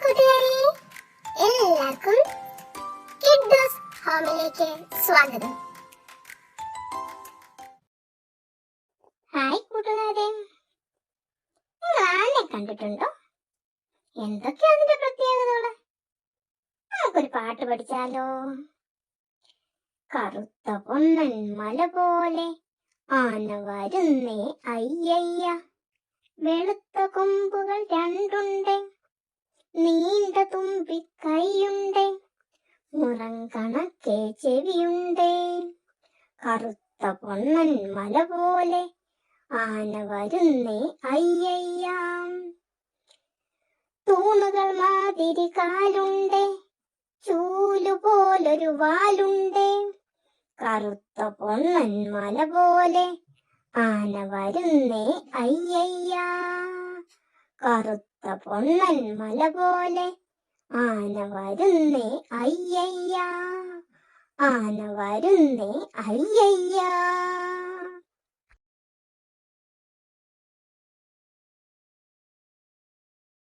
കൂട്ടുകാരെ, എല്ലാവർക്കും കിഡ്ഡോസ് ഹോമിലേക്ക് സ്വാഗതം. ഹായ് കൂട്ടുകാരെ, നിങ്ങൾ ആനെ കണ്ടിട്ടുണ്ടോ? എന്തൊക്കെയാ അതിന്റെ പ്രത്യേകതകള്? നമുക്കൊരു പാട്ട് പഠിച്ചാലോ? കറുത്ത പൊന്നൻ മല പോലെ ആന വരുന്നേ അയ്യയ്യ, വെളുത്ത കൊമ്പുകൾ രണ്ടുണ്ടേ, നീണ്ട തുമ്പി കൈയുണ്ടേ, മുറം കണക്കെ ചെവിയുണ്ടേ. കറുത്ത പൊന്നൻ മല പോലെ ആന വരുന്നേ അയ്യയ്യ, തൂണുകൾ മാതിരി കാലുണ്ടേ, ചൂലുപോലൊരു വാലുണ്ടേ. കറുത്ത പൊന്നൻ മല പോലെ ആന വരുന്നേ അയ്യയ്യ, കറുത്ത പൊന്നൻ മല പോലെ ആന വരുന്നേ അയ്യയ്യ, ആന വരുന്നേ അയ്യയ്യ.